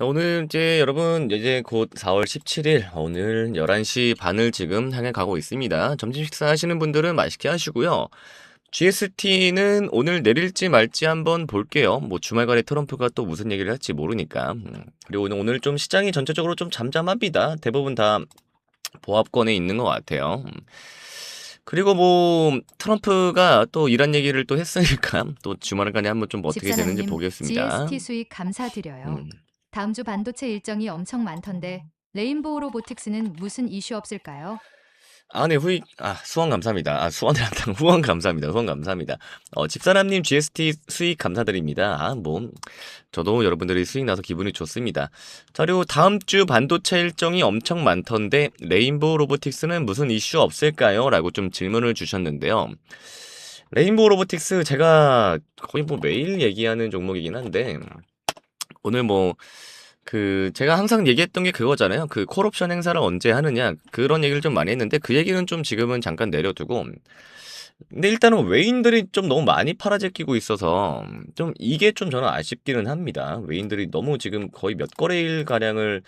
자, 오늘 이제 여러분 이제 곧 4월 17일 오늘 11시 반을 지금 향해 가고 있습니다. 점심 식사하시는 분들은 맛있게 하시고요. GST는 오늘 내릴지 말지 한번 볼게요. 뭐 주말간에 트럼프가 또 무슨 얘기를 할지 모르니까. 그리고 오늘 좀 시장이 전체적으로 좀 잠잠합니다. 대부분 다 보합권에 있는 것 같아요. 그리고 뭐 트럼프가 또 이란 얘기를 또 했으니까 또 주말간에 한번 좀 어떻게 되는지 집사람님, 보겠습니다. GST 수익 감사드려요. 음. 다음 주 반도체 일정이 엄청 많던데 레인보우 로보틱스는 무슨 이슈 없을까요? 아, 네, 수원 감사합니다. 수원이란다. 후원 감사합니다. 후원 감사합니다. 집사람님 GST 수익 감사드립니다. 저도 여러분들이 수익 나서 기분이 좋습니다. 자, 그리고 다음 주 반도체 일정이 엄청 많던데, 레인보우 로보틱스는 무슨 이슈 없을까요? 라고 좀 질문을 주셨는데요. 레인보우 로보틱스 제가 거의 뭐 매일 얘기하는 종목이긴 한데, 오늘 제가 항상 얘기했던 게 그거잖아요. 그 콜옵션 행사를 언제 하느냐. 그런 얘기를 좀 많이 했는데, 그 얘기는 좀 지금은 잠깐 내려두고, 근데 일단은 외인들이 좀 너무 많이 팔아제끼고 있어서, 좀 이게 좀 저는 아쉽기는 합니다. 외인들이 너무 지금 거의 몇 거래일 가량을,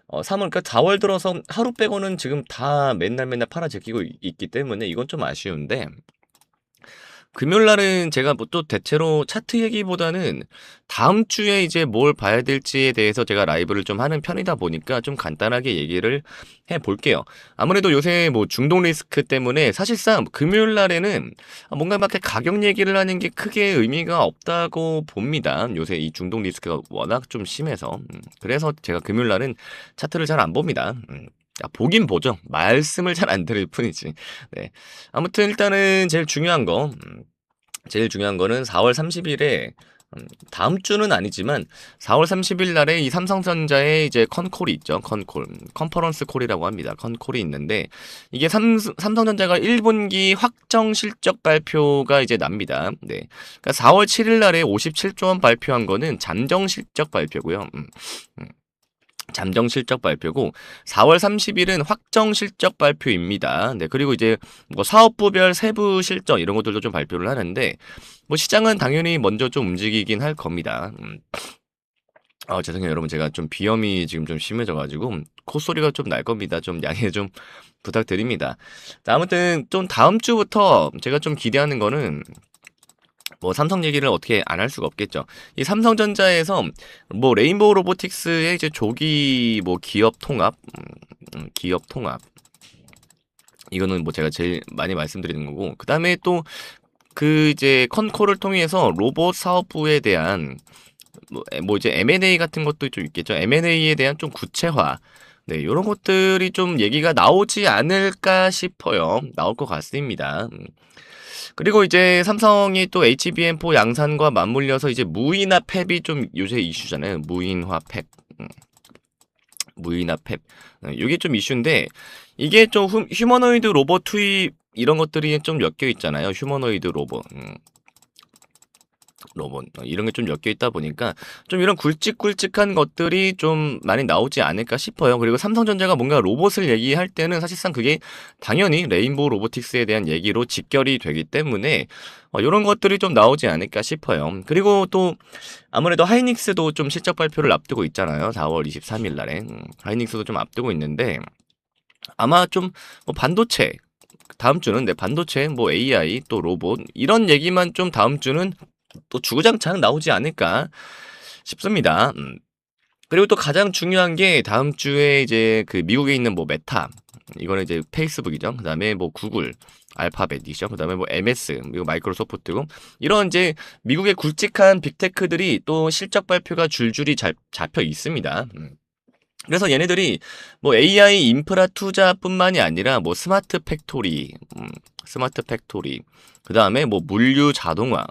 3월, 그러니까 4월 들어서 하루 빼고는 지금 다 맨날 맨날 팔아제끼고 있기 때문에 이건 좀 아쉬운데, 금요일 날은 제가 뭐 또 대체로 차트 얘기보다는 다음 주에 이제 뭘 봐야 될지에 대해서 제가 라이브를 좀 하는 편이다 보니까 좀 간단하게 얘기를 해 볼게요. 아무래도 요새 뭐 중동 리스크 때문에 사실상 금요일 날에는 뭔가 막 이렇게 가격 얘기를 하는 게 크게 의미가 없다고 봅니다. 요새 이 중동 리스크가 워낙 좀 심해서. 그래서 제가 금요일 날은 차트를 잘 안 봅니다. 보긴 보죠. 말씀을 잘 안 드릴 뿐이지. 네. 아무튼 일단은 제일 중요한 거는 4월 30일에 다음 주는 아니지만 4월 30일 날에 이 삼성전자의 이제 컨콜이 있죠. 컨퍼런스 콜이라고 합니다. 컨콜이 있는데 이게 삼성전자가 1분기 확정 실적 발표가 이제 납니다. 네. 그러니까 4월 7일 날에 57조 원 발표한 거는 잠정 실적 발표고요. 잠정 실적 발표고 4월 30일은 확정 실적 발표입니다. 네, 그리고 이제 뭐 사업부별 세부 실적 이런 것들도 좀 발표를 하는데 뭐 시장은 당연히 먼저 좀 움직이긴 할 겁니다. 죄송해요 여러분 제가 좀 비염이 지금 좀 심해져가지고 콧소리가 좀 날 겁니다. 좀 양해 좀 부탁드립니다. 자, 아무튼 좀 다음 주부터 제가 좀 기대하는 거는 뭐 삼성 얘기를 어떻게 안 할 수가 없겠죠. 이 삼성전자에서 뭐 레인보우 로보틱스의 이제 조기 뭐 기업 통합 이거는 뭐 제가 제일 많이 말씀드리는 거고 그 다음에 또 그 이제 컨콜을 통해서 로봇 사업부에 대한 뭐 이제 M&A 같은 것도 좀 있겠죠. M&A에 대한 좀 구체화 네, 이런 것들이 좀 얘기가 나오지 않을까 싶어요. 나올 것 같습니다. 그리고 이제 삼성이 또 HBM4 양산과 맞물려서 이제 무인화 팹이 좀 요새 이슈잖아요. 무인화 팹. 무인화 팹. 이게 좀 이슈인데 이게 좀 휴머노이드 로봇 투입 이런 것들이 좀 엮여 있잖아요. 휴머노이드 로봇 이런 게 좀 엮여 있다 보니까 좀 이런 굵직굵직한 것들이 좀 많이 나오지 않을까 싶어요. 그리고 삼성전자가 뭔가 로봇을 얘기할 때는 사실상 그게 당연히 레인보우 로보틱스에 대한 얘기로 직결이 되기 때문에 이런 것들이 좀 나오지 않을까 싶어요. 그리고 또 아무래도 하이닉스도 좀 실적 발표를 앞두고 있잖아요. 4월 23일 날에 하이닉스도 좀 앞두고 있는데 아마 좀 뭐 반도체 다음 주는 반도체 뭐 AI 또 로봇 이런 얘기만 좀 다음 주는 또 주구장창 나오지 않을까 싶습니다. 그리고 또 가장 중요한 게 다음 주에 이제 그 미국에 있는 뭐 메타 이거는 이제 페이스북이죠. 그다음에 뭐 구글 알파벳이죠. 그다음에 뭐 MS 그리고 마이크로소프트고 이런 이제 미국의 굵직한 빅테크들이 또 실적 발표가 줄줄이 잡혀 있습니다. 그래서 얘네들이 뭐 AI 인프라 투자뿐만이 아니라 뭐 스마트 팩토리, 그 다음에 뭐 물류 자동화,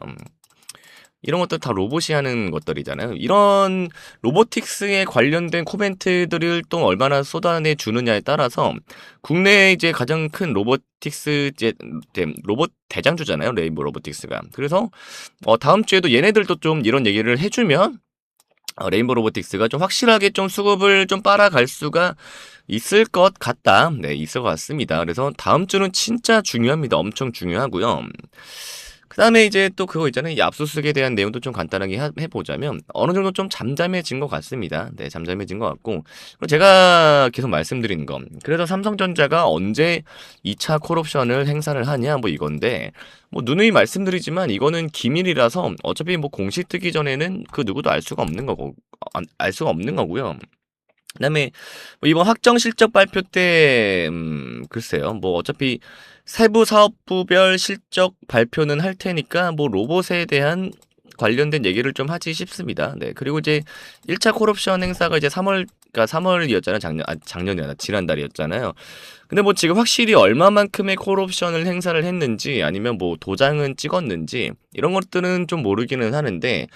이런 것들 다 로봇이 하는 것들이잖아요. 이런 로보틱스에 관련된 코멘트들을 또 얼마나 쏟아내 주느냐에 따라서 국내에 이제 가장 큰 로보틱스 로봇 대장주잖아요. 레인보우 로보틱스가. 그래서 다음 주에도 얘네들도 좀 이런 얘기를 해주면 레인보우 로보틱스가 좀 확실하게 좀 수급을 좀 빨아갈 수가 있을 것 같다. 네, 있을 것 같습니다. 그래서 다음 주는 진짜 중요합니다. 엄청 중요하고요. 그 그다음에 이제 또 그거 있잖아요. 이 압수수색에 대한 내용도 좀 간단하게 해보자면 어느 정도 좀 잠잠해진 것 같습니다. 네, 잠잠해진 것 같고 그리고 제가 계속 말씀드린 거 그래서 삼성전자가 언제 2차 콜옵션을 행사를 하냐 뭐 이건데 뭐 누누이 말씀드리지만 이거는 기밀이라서 어차피 뭐 공식 뜨기 전에는 그 누구도 알 수가 없는 거고 알 수가 없는 거고요. 그다음에 뭐 이번 확정 실적 발표 때 글쎄요. 뭐 어차피 세부 사업부별 실적 발표는 할 테니까 뭐 로봇에 대한 관련된 얘기를 좀 하지 싶습니다. 네. 그리고 이제 1차 콜옵션 행사가 이제 3월 그러니까 3월이었잖아요. 작년이 아니라 지난달이었잖아요. 근데 뭐 지금 확실히 얼마만큼의 콜옵션을 행사를 했는지 아니면 뭐 도장은 찍었는지 이런 것들은 좀 모르기는 하는데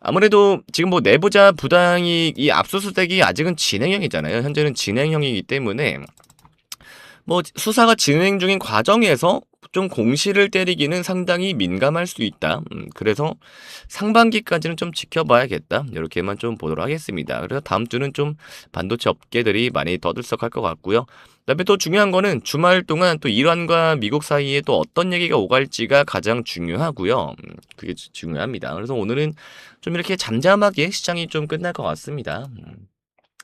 아무래도 지금 뭐 내부자 부당이 이 압수수색이 아직은 진행형이잖아요. 현재는 진행형이기 때문에 뭐 수사가 진행 중인 과정에서 좀 공시를 때리기는 상당히 민감할 수 있다. 그래서 상반기까지는 좀 지켜봐야겠다. 이렇게만 좀 보도록 하겠습니다. 그래서 다음 주는 좀 반도체 업계들이 많이 떠들썩할 것 같고요. 그다음에 또 중요한 거는 주말 동안 또 이란과 미국 사이에 또 어떤 얘기가 오갈지가 가장 중요하고요. 그게 중요합니다. 그래서 오늘은 좀 이렇게 잠잠하게 시장이 좀 끝날 것 같습니다.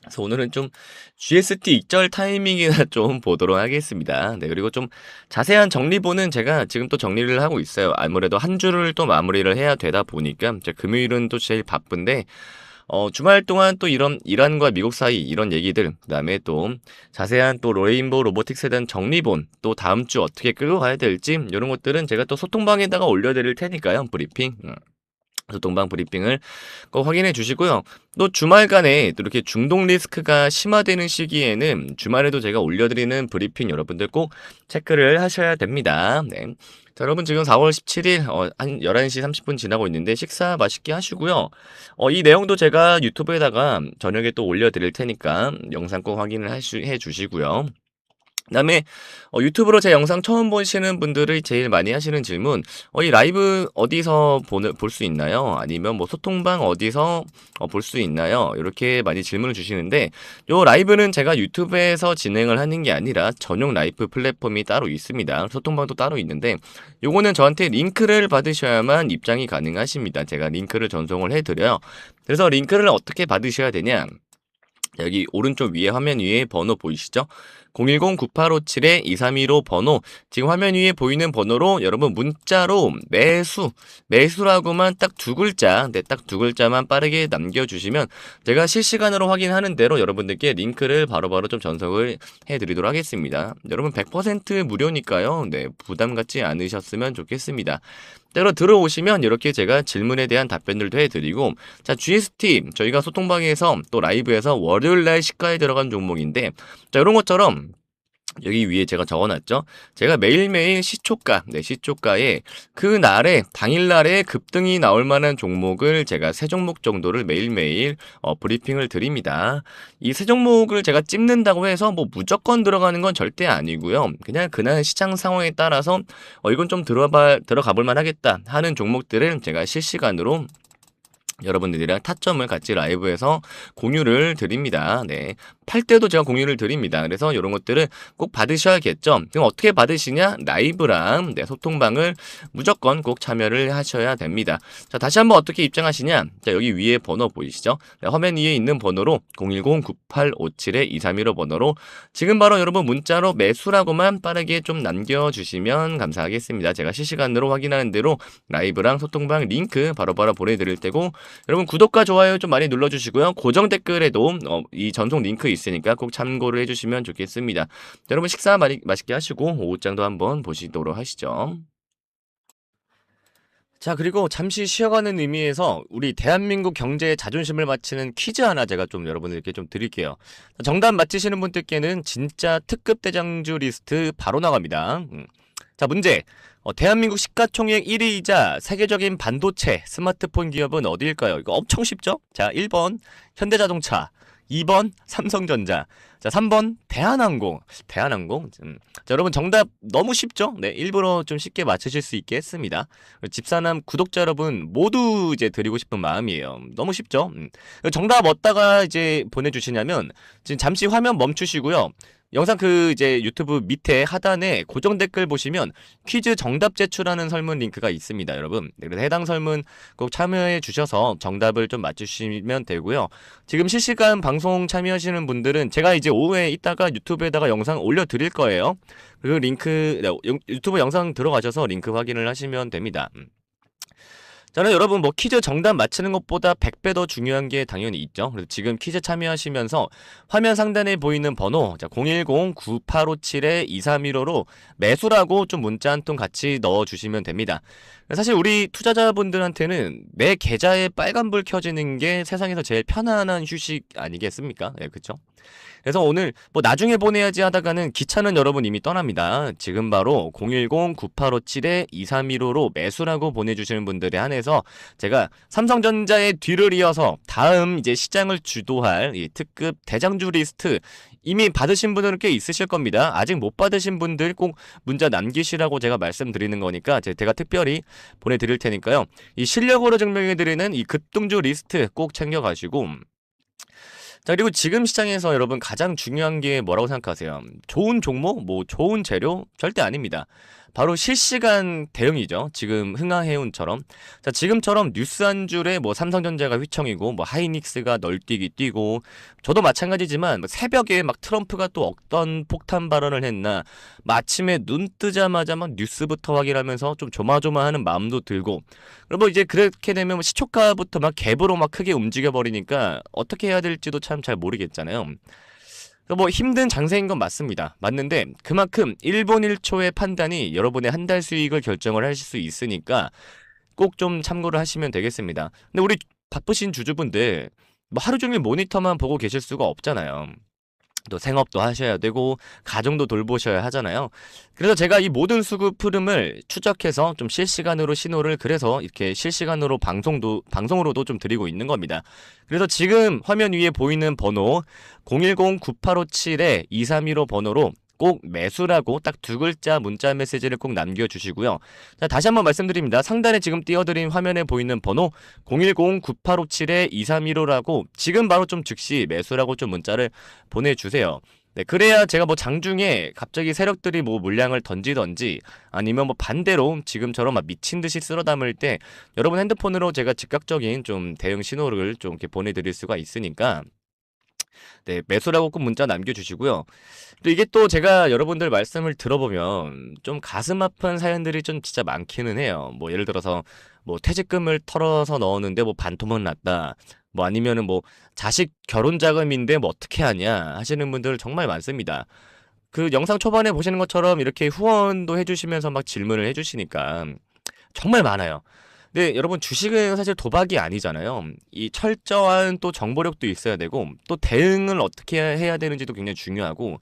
그래서 오늘은 좀 GST 익절 타이밍이나 좀 보도록 하겠습니다. 네, 그리고 좀 자세한 정리본은 제가 지금 또 정리를 하고 있어요. 아무래도 한 주를 또 마무리를 해야 되다 보니까 금요일은 또 제일 바쁜데 주말 동안 또 이런 이란과 미국 사이 이런 얘기들, 그다음에 또 자세한 또 레인보우 로보틱스에 대한 정리본, 또 다음 주 어떻게 끌고 가야 될지 이런 것들은 제가 또 소통방에다가 올려드릴 테니까요. 브리핑. 소통방 브리핑을 꼭 확인해 주시고요. 또 주말간에 또 이렇게 중독 리스크가 심화되는 시기에는 주말에도 제가 올려드리는 브리핑 여러분들 꼭 체크를 하셔야 됩니다. 네. 자, 여러분 지금 4월 17일 한 11시 30분 지나고 있는데 식사 맛있게 하시고요. 이 내용도 제가 유튜브에다가 저녁에 또 올려드릴 테니까 영상 꼭 확인을 해 주시고요. 그다음에 유튜브로 제 영상 처음 보시는 분들이 제일 많이 하시는 질문, 이 라이브 어디서 볼 수 있나요? 아니면 뭐 소통방 어디서 볼 수 있나요? 이렇게 많이 질문을 주시는데 요 라이브는 제가 유튜브에서 진행을 하는 게 아니라 전용 라이브 플랫폼이 따로 있습니다. 소통방도 따로 있는데 요거는 저한테 링크를 받으셔야만 입장이 가능하십니다. 제가 링크를 전송을 해드려요. 그래서 링크를 어떻게 받으셔야 되냐? 여기 오른쪽 위에 화면 위에 번호 보이시죠? 010-9857-2315 번호, 지금 화면 위에 보이는 번호로 여러분 문자로 매수라고만 딱 두 글자, 네, 딱 두 글자만 빠르게 남겨주시면 제가 실시간으로 확인하는 대로 여러분들께 링크를 바로바로 좀 전송을 해드리도록 하겠습니다. 여러분 100% 무료니까요. 네, 부담 갖지 않으셨으면 좋겠습니다. 때로 들어오시면 이렇게 제가 질문에 대한 답변들도 해드리고, 자, GST 저희가 소통방에서 또 라이브에서 월요일날 시가에 들어간 종목인데, 자, 이런 것처럼 여기 위에 제가 적어놨죠. 제가 매일매일 시초가, 네, 시초가에 그 날에 당일날에 급등이 나올 만한 종목을 제가 세 종목 정도를 매일매일 브리핑을 드립니다. 이 세 종목을 제가 찝는다고 해서 뭐 무조건 들어가는 건 절대 아니고요. 그냥 그날 시장 상황에 따라서 이건 좀 들어가 볼 만하겠다 하는 종목들을 제가 실시간으로 여러분들이랑 타점을 같이 라이브에서 공유를 드립니다. 네. 팔 때도 제가 공유를 드립니다. 그래서 이런 것들을 꼭 받으셔야겠죠. 그럼 어떻게 받으시냐? 라이브랑 소통방을 무조건 꼭 참여를 하셔야 됩니다. 자, 다시 한번 어떻게 입장하시냐? 자, 여기 위에 번호 보이시죠? 네, 화면 위에 있는 번호로 010-9857-2315 번호로 지금 바로 여러분 문자로 매수라고만 빠르게 좀 남겨주시면 감사하겠습니다. 제가 실시간으로 확인하는 대로 라이브랑 소통방 링크 바로바로 보내드릴 테고, 여러분 구독과 좋아요 좀 많이 눌러주시고요. 고정 댓글에도 이 전송 링크 있으니까 꼭 참고를 해주시면 좋겠습니다. 여러분 식사 맛있게 하시고 오후장도 한번 보시도록 하시죠. 자, 그리고 잠시 쉬어가는 의미에서 우리 대한민국 경제의 자존심을 맞추는 퀴즈 하나 제가 좀 여러분들께 좀 드릴게요. 정답 맞히시는 분들께는 진짜 특급 대장주 리스트 바로 나갑니다. 자, 문제. 대한민국 시가총액 1위이자 세계적인 반도체, 스마트폰 기업은 어디일까요? 이거 엄청 쉽죠? 자, 1번 현대자동차, 2번 삼성전자, 자, 3번 대한항공. 자, 여러분 정답 너무 쉽죠? 네, 일부러 좀 쉽게 맞추실 수 있게 했습니다. 집사남 구독자 여러분 모두 이제 드리고 싶은 마음이에요. 너무 쉽죠? 정답 어디다가 이제 보내주시냐면 지금 잠시 화면 멈추시고요. 영상 이제 유튜브 밑에 하단에 고정 댓글 보시면 퀴즈 정답 제출하는 설문 링크가 있습니다, 여러분. 네, 그래서 해당 설문 꼭 참여해 주셔서 정답을 좀 맞추시면 되고요. 지금 실시간 방송 참여하시는 분들은 제가 이제 오후에 이따가 유튜브에다가 영상 올려드릴 거예요. 그 링크, 유튜브 영상 들어가셔서 링크 확인을 하시면 됩니다. 저는 여러분 뭐 퀴즈 정답 맞히는 것보다 100배 더 중요한 게 당연히 있죠. 그래서 지금 퀴즈 참여하시면서 화면 상단에 보이는 번호 010-9857-2315로 매수라고 좀 문자 한 통 같이 넣어주시면 됩니다. 사실 우리 투자자분들한테는 내 계좌에 빨간불 켜지는 게 세상에서 제일 편안한 휴식 아니겠습니까? 예, 그쵸? 그래서 오늘 뭐 나중에 보내야지 하다가는 기차는 여러분 이미 떠납니다. 지금 바로 010-9857-2315로 매수라고 보내주시는 분들에 한해서 제가 삼성전자의 뒤를 이어서 다음 이제 시장을 주도할 이 특급 대장주 리스트 이미 받으신 분들은 꽤 있으실 겁니다. 아직 못 받으신 분들 꼭 문자 남기시라고 제가 말씀드리는 거니까 제가 특별히 보내드릴 테니까요. 이 실력으로 증명해드리는 이 급등주 리스트 꼭 챙겨가시고 자, 그리고 지금 시장에서 여러분 가장 중요한 게 뭐라고 생각하세요? 좋은 종목? 뭐 좋은 재료? 절대 아닙니다. 바로 실시간 대응이죠. 지금 흥하해운처럼. 자, 지금처럼 뉴스 한 줄에 뭐 삼성전자가 휘청이고 뭐 하이닉스가 널뛰기 뛰고 저도 마찬가지지만 뭐 새벽에 막 트럼프가 또 어떤 폭탄 발언을 했나 아침에 눈 뜨자마자 막 뉴스부터 확인하면서 좀 조마조마하는 마음도 들고 그리고 뭐 이제 그렇게 되면 뭐 시초가부터 막 갭으로 막 크게 움직여 버리니까 어떻게 해야 될지도 참 잘 모르겠잖아요. 뭐 힘든 장세인 건 맞습니다. 맞는데 그만큼 1분 1초의 판단이 여러분의 한 달 수익을 결정을 하실 수 있으니까 꼭 좀 참고를 하시면 되겠습니다. 근데 우리 바쁘신 주주분들 뭐 하루 종일 모니터만 보고 계실 수가 없잖아요. 또 생업도 하셔야 되고 가정도 돌보셔야 하잖아요. 그래서 제가 이 모든 수급 흐름을 추적해서 좀 실시간으로 신호를 그래서 이렇게 실시간으로 방송으로도 좀 드리고 있는 겁니다. 그래서 지금 화면 위에 보이는 번호 010-9857-2315 번호로 꼭 매수라고 딱 두 글자 문자 메시지를 꼭 남겨주시고요. 자, 다시 한번 말씀드립니다. 상단에 지금 띄워드린 화면에 보이는 번호 010-9857-2315라고 지금 바로 좀 즉시 매수라고 좀 문자를 보내주세요. 네, 그래야 제가 뭐 장중에 갑자기 세력들이 뭐 물량을 던지던지 아니면 뭐 반대로 지금처럼 막 미친 듯이 쓸어 담을 때 여러분 핸드폰으로 제가 즉각적인 좀 대응 신호를 좀 이렇게 보내드릴 수가 있으니까 네, 매수라고 꼭 문자 남겨주시고요. 또 이게 또 제가 여러분들 말씀을 들어보면 좀 가슴 아픈 사연들이 좀 진짜 많기는 해요. 뭐 예를 들어서 뭐 퇴직금을 털어서 넣었는데 뭐 반토막 났다. 뭐 아니면은 뭐 자식 결혼 자금인데 뭐 어떻게 하냐 하시는 분들 정말 많습니다. 그 영상 초반에 보시는 것처럼 이렇게 후원도 해주시면서 막 질문을 해주시니까 정말 많아요. 근데 여러분 주식은 사실 도박이 아니잖아요. 이 철저한 또 정보력도 있어야 되고 또 대응을 어떻게 해야 되는지도 굉장히 중요하고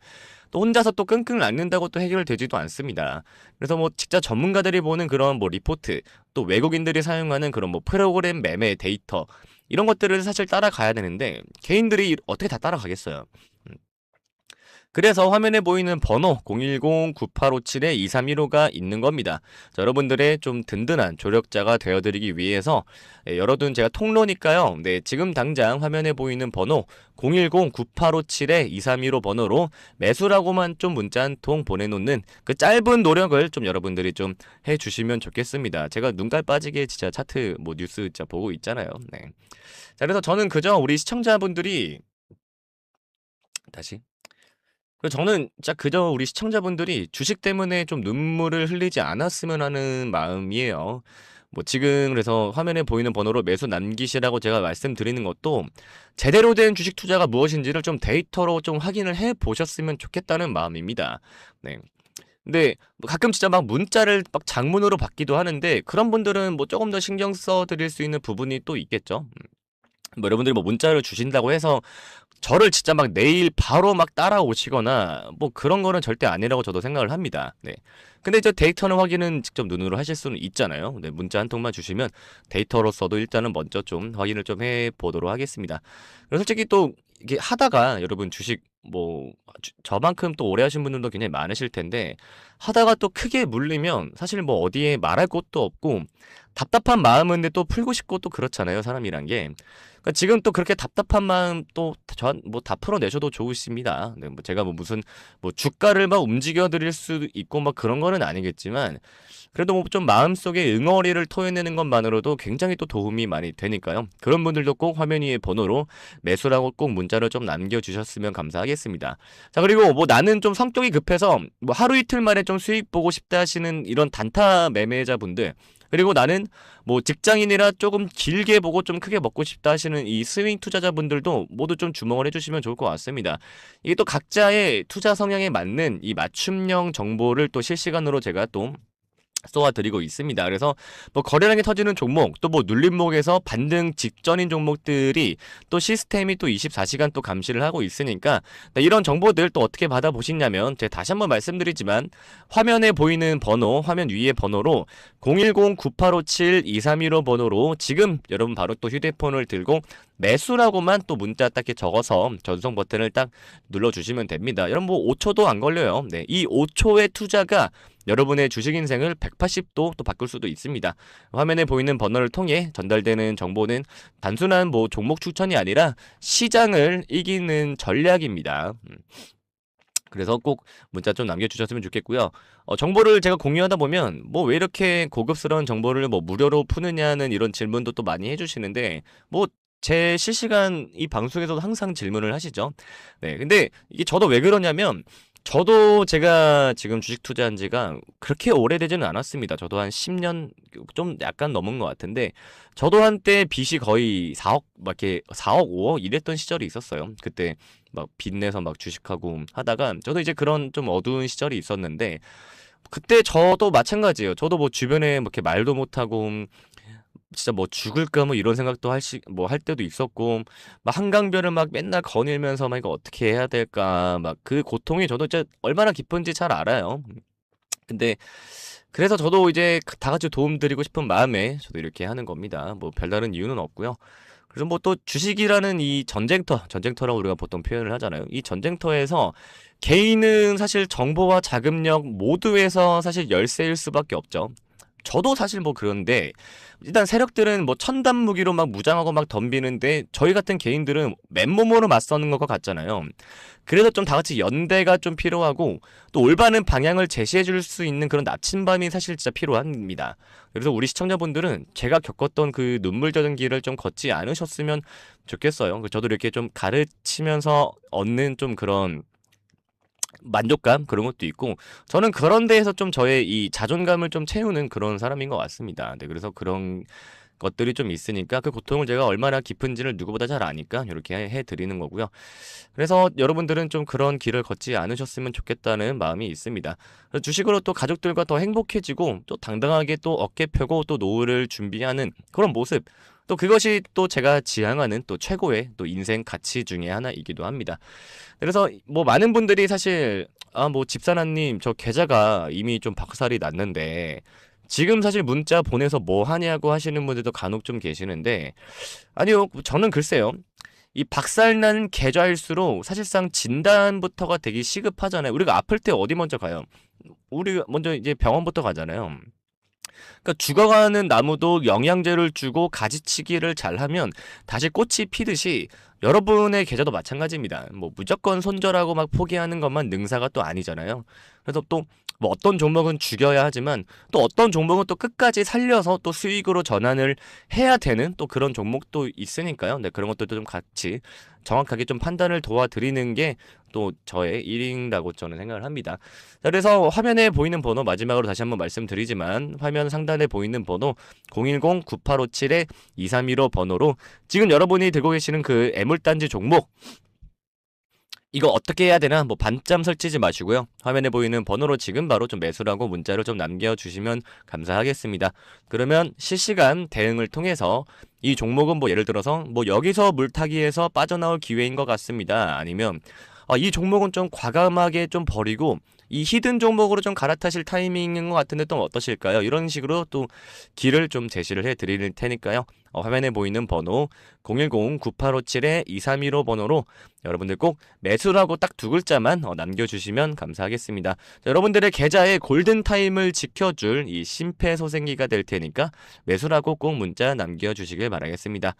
또 혼자서 또 끙끙 앓는다고 또 해결되지도 않습니다. 그래서 뭐 진짜 전문가들이 보는 그런 뭐 리포트 또 외국인들이 사용하는 그런 뭐 프로그램 매매 데이터 이런 것들을 사실 따라가야 되는데 개인들이 어떻게 다 따라가겠어요. 그래서 화면에 보이는 번호 010-9857-2315가 있는 겁니다. 자, 여러분들의 좀 든든한 조력자가 되어드리기 위해서 열어둔 제가 통로니까요. 네, 지금 당장 화면에 보이는 번호 010-9857-2315 번호로 매수라고만 좀 문자 한 통 보내놓는 그 짧은 노력을 좀 여러분들이 좀 해주시면 좋겠습니다. 제가 눈깔 빠지게 진짜 차트 뭐 뉴스 진짜 보고 있잖아요. 네. 자, 그래서 저는 그저 우리 시청자분들이 다시 그래서 저는 진짜 그저 우리 시청자분들이 주식 때문에 좀 눈물을 흘리지 않았으면 하는 마음이에요. 뭐 지금 그래서 화면에 보이는 번호로 매수 남기시라고 제가 말씀드리는 것도 제대로 된 주식 투자가 무엇인지를 좀 데이터로 좀 확인을 해 보셨으면 좋겠다는 마음입니다. 네. 근데 뭐 가끔 진짜 막 문자를 막 장문으로 받기도 하는데 그런 분들은 뭐 조금 더 신경 써 드릴 수 있는 부분이 또 있겠죠. 뭐 여러분들이 뭐 문자를 주신다고 해서 저를 진짜 막 내일 바로 막 따라오시거나 뭐 그런 거는 절대 아니라고 저도 생각을 합니다. 네. 근데 이제 데이터는 확인은 직접 눈으로 하실 수는 있잖아요. 네, 문자 한 통만 주시면 데이터로서도 일단은 먼저 좀 확인을 좀 해보도록 하겠습니다. 그리고 솔직히 또 이게 하다가 여러분 주식 뭐 저만큼 또 오래 하신 분들도 굉장히 많으실 텐데 하다가 또 크게 물리면 사실 뭐 어디에 말할 곳도 없고 답답한 마음은 근데 또 풀고 싶고 또 그렇잖아요, 사람이란 게. 그러니까 지금 또 그렇게 답답한 마음 또 전 뭐 다 풀어내셔도 좋으십니다. 네, 뭐 제가 뭐 무슨 뭐 주가를 막 움직여 드릴 수 있고 막 그런 거는 아니겠지만 그래도 뭐 좀 마음속에 응어리를 토해내는 것만으로도 굉장히 또 도움이 많이 되니까요. 그런 분들도 꼭 화면 위에 번호로 매수라고 꼭 문자를 좀 남겨주셨으면 감사하겠습니다. 자, 그리고 뭐 나는 좀 성격이 급해서 뭐 하루 이틀 만에 좀 수익 보고 싶다 하시는 이런 단타 매매자분들, 그리고 나는 뭐 직장인이라 조금 길게 보고 좀 크게 먹고 싶다 하시는 이 스윙 투자자분들도 모두 좀 주목을 해주시면 좋을 것 같습니다. 이게 또 각자의 투자 성향에 맞는 이 맞춤형 정보를 또 실시간으로 제가 또 쏘아드리고 있습니다. 그래서 뭐 거래량이 터지는 종목, 또 뭐 눌림목에서 반등 직전인 종목들이 또 시스템이 또 24시간 또 감시를 하고 있으니까 이런 정보들 또 어떻게 받아보시냐면 제가 다시 한번 말씀드리지만 화면에 보이는 번호, 화면 위에 번호로 010-9857-2315 번호로 지금 여러분 바로 또 휴대폰을 들고 매수라고만 또 문자 딱 이렇게 적어서 전송 버튼을 딱 눌러주시면 됩니다. 여러분 뭐 5초도 안 걸려요. 네, 이 5초의 투자가 여러분의 주식 인생을 180도 또 바꿀 수도 있습니다. 화면에 보이는 번호를 통해 전달되는 정보는 단순한 뭐 종목 추천이 아니라 시장을 이기는 전략입니다. 그래서 꼭 문자 좀 남겨주셨으면 좋겠고요. 정보를 제가 공유하다 보면 뭐 왜 이렇게 고급스러운 정보를 뭐 무료로 푸느냐는 이런 질문도 또 많이 해주시는데 뭐 제 실시간 이 방송에서도 항상 질문을 하시죠. 네, 근데 이게 저도 왜 그러냐면 저도 제가 지금 주식 투자한 지가 그렇게 오래되지는 않았습니다. 저도 한 10년 좀 약간 넘은 것 같은데 저도 한때 빚이 거의 4억 막 이렇게 4억 5억 이랬던 시절이 있었어요. 그때 막 빚내서 막 주식하고 하다가 저도 이제 그런 좀 어두운 시절이 있었는데 그때 저도 마찬가지예요. 저도 뭐 주변에 뭐 이렇게 말도 못하고 진짜 뭐 죽을까 뭐 이런 생각도 할 때도 있었고 막 한강변을 막 맨날 거닐면서 막 이거 어떻게 해야 될까 막 그 고통이 저도 진짜 얼마나 깊은지 잘 알아요. 근데 그래서 저도 이제 다 같이 도움 드리고 싶은 마음에 저도 이렇게 하는 겁니다. 뭐 별다른 이유는 없고요. 그래서 뭐 또 주식이라는 이 전쟁터라고 우리가 보통 표현을 하잖아요. 이 전쟁터에서 개인은 사실 정보와 자금력 모두에서 사실 열세일 수밖에 없죠. 저도 사실 뭐 그런데 일단 세력들은 뭐 첨단 무기로 막 무장하고 막 덤비는데 저희 같은 개인들은 맨몸으로 맞서는 것과 같잖아요. 그래서 좀 다 같이 연대가 좀 필요하고 또 올바른 방향을 제시해 줄 수 있는 그런 나침반이 사실 진짜 필요합니다. 그래서 우리 시청자분들은 제가 겪었던 그 눈물 젖은 길을 좀 걷지 않으셨으면 좋겠어요. 저도 이렇게 좀 가르치면서 얻는 좀 그런 만족감 그런 것도 있고 저는 그런 데에서 좀 저의 이 자존감을 좀 채우는 그런 사람인 것 같습니다. 네, 그래서 그런 것들이 좀 있으니까 그 고통을 제가 얼마나 깊은지를 누구보다 잘 아니까 이렇게 해드리는 거고요. 그래서 여러분들은 좀 그런 길을 걷지 않으셨으면 좋겠다는 마음이 있습니다. 그래서 주식으로 또 가족들과 더 행복해지고 또 당당하게 또 어깨 펴고 또 노후를 준비하는 그런 모습, 또 그것이 또 제가 지향하는 또 최고의 또 인생 가치 중에 하나이기도 합니다. 그래서 뭐 많은 분들이 사실 뭐 집사나님 저 계좌가 이미 좀 박살이 났는데 지금 사실 문자 보내서 뭐 하냐고 하시는 분들도 간혹 좀 계시는데 아니요, 저는 글쎄요. 이 박살난 계좌일수록 사실상 진단부터가 되게 시급하잖아요. 우리가 아플 때 어디 먼저 가요? 우리 먼저 이제 병원부터 가잖아요. 그러니까 죽어가는 나무도 영양제를 주고 가지치기를 잘하면 다시 꽃이 피듯이 여러분의 계좌도 마찬가지입니다. 뭐 무조건 손절하고 막 포기하는 것만 능사가 또 아니잖아요. 그래서 또 뭐 어떤 종목은 죽여야 하지만 또 어떤 종목은 또 끝까지 살려서 또 수익으로 전환을 해야 되는 또 그런 종목도 있으니까요. 네, 그런 것들도 좀 같이 정확하게 좀 판단을 도와드리는 게 또 저의 일인다고 저는 생각을 합니다. 자, 그래서 화면에 보이는 번호 마지막으로 다시 한번 말씀드리지만 화면 상단에 보이는 번호 010-9857-2315 번호로 지금 여러분이 들고 계시는 그 애물단지 종목 이거 어떻게 해야 되나 뭐 반점 설치지 마시고요. 화면에 보이는 번호로 지금 바로 좀 매수라고 문자를 좀 남겨주시면 감사하겠습니다. 그러면 실시간 대응을 통해서 이 종목은 뭐 예를 들어서 뭐 여기서 물타기에서 빠져나올 기회인 것 같습니다. 아니면 이 종목은 좀 과감하게 좀 버리고 이 히든 종목으로 좀 갈아타실 타이밍인 것 같은데 또 어떠실까요? 이런 식으로 또 길을 좀 제시를 해드릴 테니까요. 화면에 보이는 번호 010-9857-2315 번호로 여러분들 꼭 매수라고 딱 두 글자만 남겨주시면 감사하겠습니다. 자, 여러분들의 계좌의 골든타임을 지켜줄 이 심폐소생기가 될 테니까 매수라고 꼭 문자 남겨주시길 바라겠습니다.